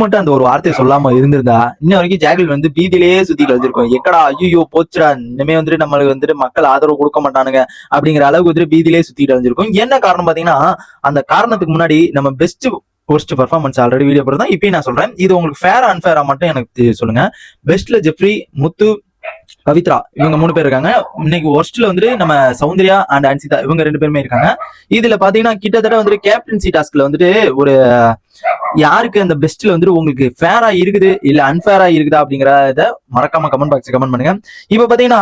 மட்டும் அந்த ஒரு வார்த்தையை சொல்லாம இருந்திருந்தா இன்ன வரைக்கும் ஜாக்லின் வந்து பீதியிலேயே சுத்திட்டு வந்திருக்கும். எக்கடா ஐயோ போச்சுடா, இனிமே வந்துட்டு நம்மளுக்கு வந்துட்டு மக்கள் ஆதரவு கொடுக்க மாட்டானுங்க அப்படிங்கிற அளவுக்கு வந்துட்டு பீதியிலேயே சுத்திட்டு வந்திருக்கும். என்ன காரணம் பாத்தீங்கன்னா, அந்த காரணத்துக்கு முன்னாடி நம்ம ஒர்ஸ்ட் பெர்ஃபார்மன்ஸ் ஆல்ரெடி வீடியோ போடுறதா இப்பயும் நான் சொல்றேன். இது உங்களுக்கு ஃபேர் அன்ஃபேரா மட்டும் எனக்கு சொல்லுங்க. பெஸ்ட்ல ஜெஃப்ரி, முத்து, பவித்ரா இவங்க 3 பேர் இருக்காங்க. இன்னைக்கு ஒர்ஸ்ட்ல வந்து நம்ம சௌந்தர்யா அண்ட் அன்சிதா இவங்க 2 பேருமே இருக்காங்க. இதுல பாத்தீங்கன்னா கிட்டத்தட்ட வந்து கேப்டன்சி டாஸ்க்ல வந்துட்டு ஒரு யாருக்கு அந்த பெஸ்ட்ல வந்து உங்களுக்கு ஃபேரா இருக்குது இல்ல அன்பேரா இருக்குதா அப்படிங்கறத மறக்காம கமெண்ட் பாக்ஸ் கமெண்ட் பண்ணுங்க. இப்ப பாத்தீங்கன்னா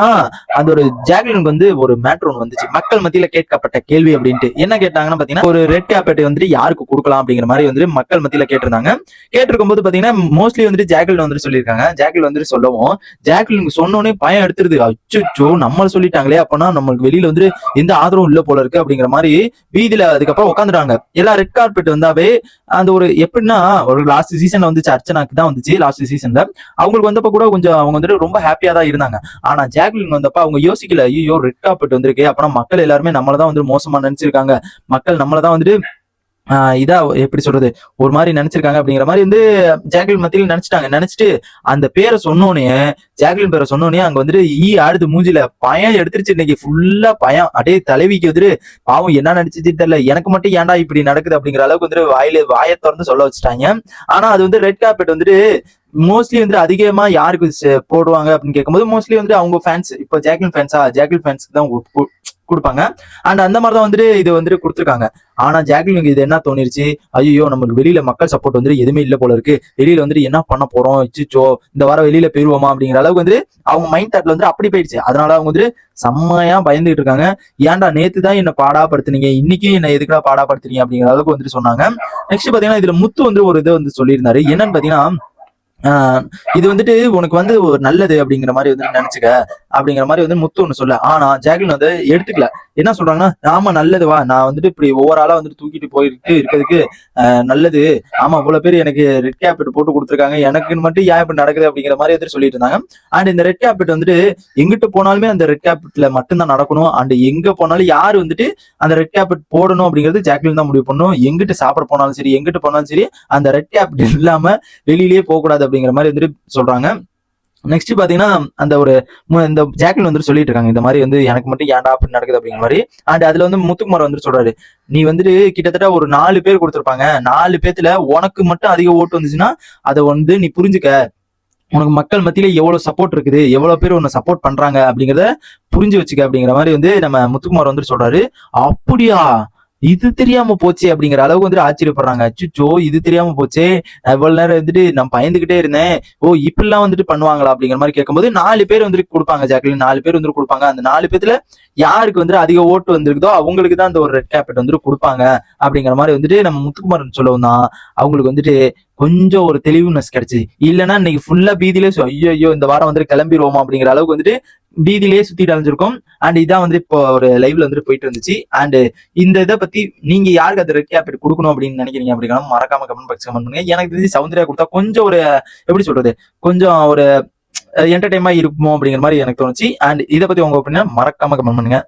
அந்த ஒரு ஜாக்லினுக்கு வந்து ஒரு மேட்ரு ஒன்று வந்துச்சு, மக்கள் மத்தியில கேட்கப்பட்ட கேள்வி அப்படின்ட்டு. என்ன கேட்டாங்கன்னா பாத்தீங்கன்னா ஒரு ரெட் கேப்பெட் வந்து யாருக்கு கொடுக்கலாம் அப்படிங்கிற மாதிரி வந்து மக்கள் மத்தியில கேட்டிருந்தாங்க. கேட்டிருக்கும் போது பாத்தீங்கன்னா மோஸ்ட்லி வந்துட்டு ஜாக்லின் வந்துட்டு சொல்லியிருக்காங்க. ஜாக்லின் வந்துட்டு சொல்லவும் ஜாக்லினுக்கு சொன்னோடனே பயம் எடுத்துருது. அச்சோ நம்மள சொல்லிட்டாங்களே, அப்பனா நம்மளுக்கு வெளியில வந்து எந்த ஆதரவும் இல்ல போல இருக்கு அப்படிங்கிற மாதிரி வீதியில அதுக்கப்புறம் உட்காந்துட்டாங்க. எல்லாம் ரெட் கார்பெட் வந்தாவே அந்த ஒரு எப்படின்னா ஒரு லாஸ்ட் சீசன்ல வந்துச்சு, அர்ச்சனாக்கு தான் வந்துச்சு லாஸ்ட் சீசன்ல. அவங்களுக்கு வந்தப்ப கூட கொஞ்சம் அவங்க வந்துட்டு ரொம்ப ஹாப்பியா தான் இருந்தாங்க. ஆனா ஜாக்லின் வந்தப்ப அவங்க யோசிக்கல, ஐயோ ரெட் கார்பெட் வந்திருக்கு, அப்புறம் மக்கள் எல்லாருமே நம்மளதான் வந்து மோசமா நினைச்சிருக்காங்க, மக்கள் நம்மளதான் வந்துட்டு இதா எப்படி சொல்றது ஒரு மாதிரி நினைச்சிருக்காங்க அப்படிங்கிற மாதிரி வந்து ஜாக்லின் மத்தியில நினைச்சிட்டாங்க. நினைச்சிட்டு அந்த பேரை சொன்னோனே, ஜாக்லின் பேரை சொன்னோனே அங்க வந்துட்டு ஆடுது மூஞ்சில, பயம் எடுத்துருச்சு. இன்னைக்கு ஃபுல்லா பயம். அப்படியே தலைவிக்கு வந்துட்டு பாவம் என்ன நினைச்சிச்சு தெரியல, எனக்கு மட்டும் ஏன்டா இப்படி நடக்குது அப்படிங்கிற அளவுக்கு வந்துட்டு வாயை திறந்து சொல்ல வச்சுட்டாங்க. ஆனா அது வந்து ரெட் கார்பெட் வந்துட்டு மோஸ்ட்லி வந்து அதிகமா யாருக்கு போடுவாங்க அப்படின்னு கேட்கும்போது மோஸ்ட்லி வந்து அவங்க ஃபேன்ஸ், இப்போ ஜாக்லின் ஃபேன்ஸ்க்கு தான் கொடுப்பாங்க. அண்ட் அந்த மாதிரிதான் வந்துட்டு இது வந்துட்டு கொடுத்துருக்காங்க. ஆனா ஜாக்லினுக்கு இது என்ன தோணிருச்சு, ஐயோ நமக்கு வெளியில மக்கள் சப்போர்ட் வந்துட்டு எதுவுமே இல்ல போல இருக்கு, வெளியில வந்துட்டு என்ன பண்ண போறோம், இச்சிச்சோ இந்த வாரம் வெளியில போயிருவோமா அப்படிங்கிற அளவுக்கு வந்து அவங்க மைண்ட் தாட்ல வந்து அப்படி போயிடுச்சு. அதனால அவங்க வந்துட்டு செம்மையா பயந்துட்டு இருக்காங்க. ஏன்டா நேத்து தான் என்ன பாடாப்படுத்துனீங்க, இன்னைக்கு என்ன எதுக்குடா பாடாப்படுத்துறீங்க அப்படிங்கிற அளவுக்கு வந்துட்டு சொன்னாங்க. நெக்ஸ்ட் பாத்தீங்கன்னா இதுல முத்து வந்து ஒரு இதை வந்து சொல்லியிருந்தாரு. என்னன்னு பாத்தீங்கன்னா இது வந்துட்டு உனக்கு வந்து ஒரு நல்லது அப்படிங்கிற மாதிரி வந்து நினைச்சுக்க அப்படிங்கிற மாதிரி வந்து முத்து ஒண்ணு சொல்ல. ஆனா ஜாக்லின் வந்து எடுத்துக்கல. என்ன சொல்றாங்கன்னா, ஆமா நல்லதுவா, நான் வந்துட்டு இப்படி ஓவராலா வந்துட்டு தூக்கிட்டு போயிட்டு இருக்கிறதுக்கு நல்லது. ஆமா இவ்வளவு பேர் எனக்கு ரெட் கேபெட் போட்டு கொடுத்துருக்காங்க, எனக்குன்னு மட்டும் ஏன் இப்படி நடக்குது அப்படிங்கிற மாதிரி வந்துட்டு சொல்லிட்டு இருந்தாங்க. அண்ட் இந்த ரெட் கேபெட் வந்துட்டு எங்கிட்ட போனாலுமே அந்த ரெட் கேபெட்ல மட்டும்தான் நடக்கணும். அண்ட் எங்க போனாலும் யாரு வந்துட்டு அந்த ரெட் கேபெட் போடணும் அப்படிங்கிறது ஜாக்லின் தான் முடிவு பண்ணணும். எங்கிட்ட சாப்பிட போனாலும் சரி, எங்கிட்ட போனாலும் சரி, அந்த ரெட் கேபெட் இல்லாம வெளியிலேயே போக கூடாது அப்படிங்கிற மாதிரி வந்துட்டு சொல்றாங்க. நெக்ஸ்ட் பாத்தீங்கன்னா அந்த ஒரு இந்த ஜாக்லின் வந்து சொல்லிட்டு இருக்காங்க, இந்த மாதிரி வந்து எனக்கு மட்டும் ஏன்டா அப்படி நடக்குது அப்படிங்கிற மாதிரி. அண்ட் அதுல வந்து முத்துக்குமார் வந்து சொல்றாரு, நீ வந்துட்டு கிட்டத்தட்ட ஒரு 4 பேர் கொடுத்துருப்பாங்க, 4 பேத்துல உனக்கு மட்டும் அதிக ஓட்டு வந்துச்சுன்னா அதை வந்து நீ புரிஞ்சுக்க, உனக்கு மக்கள் மத்தியில எவ்வளவு சப்போர்ட் இருக்குது, எவ்வளவு பேர் உன்னை சப்போர்ட் பண்றாங்க அப்படிங்கிறத புரிஞ்சு வச்சுக்க அப்படிங்கிற மாதிரி வந்து நம்ம முத்துக்குமார் வந்து சொல்றாரு. அப்படியா, இது தெரியாம போச்சே அப்படிங்கிற அளவுக்கு வந்துட்டு ஆச்சரியப்படுறாங்க. அச்சுச்சோ இது தெரியாம போச்சே, இவ்வளவு நேரம் வந்துட்டு நான் பயந்துகிட்டே இருந்தேன், ஓ இப்படிலாம் வந்துட்டு பண்ணுவாங்களா அப்படிங்கிற மாதிரி கேட்கும்போது 4 பேர் வந்துட்டு கொடுப்பாங்க ஜாக்லின், 4 பேர் வந்துட்டு கொடுப்பாங்க. அந்த 4 பேர்த்துல யாருக்கு வந்துட்டு அதிக ஓட்டு வந்திருக்குதோ அவங்களுக்கு தான் அந்த ஒரு ரெட் கேபெட் வந்துட்டு கொடுப்பாங்க அப்படிங்கிற மாதிரி வந்துட்டு நம்ம முத்துக்குமார் சொல்லவும் தான் அவங்களுக்கு வந்துட்டு கொஞ்சம் ஒரு தெளிவுனஸ் கிடைச்சு. இல்லைன்னா இன்னைக்கு ஃபுல்லா பீதியிலே ஐயோ இந்த வாரம் வந்துட்டு கிளம்பிடுவோமா அப்படிங்கிற அளவுக்கு வந்துட்டு பீதியிலேயே சுத்திட்டு அலைஞ்சிருக்கும். அண்ட் இதான் வந்து இப்போ ஒரு லைவ்ல வந்துட்டு போயிட்டு இருந்துச்சு. அண்ட் இந்த இதை பத்தி நீங்க யாருக்கு அந்த ரெட் கேபெட் கொடுக்கணும் அப்படின்னு நினைக்கிறீங்க அப்படின்னா மறக்காம கமெண்ட் பாக்ஸ் கமெண்ட் பண்ணுங்க. எனக்கு தெரிஞ்சு சௌந்தர்யா கொடுத்தா கொஞ்சம் ஒரு எப்படி சொல்றது, கொஞ்சம் ஒரு என்டர்டைன்மெண்டா இருக்குமோ அப்படிங்கிற மாதிரி எனக்கு தோணுச்சு. அண்ட் இதை பத்தி உங்க ஒப்பீனியன் மறக்காம கமெண்ட் பண்ணுங்க.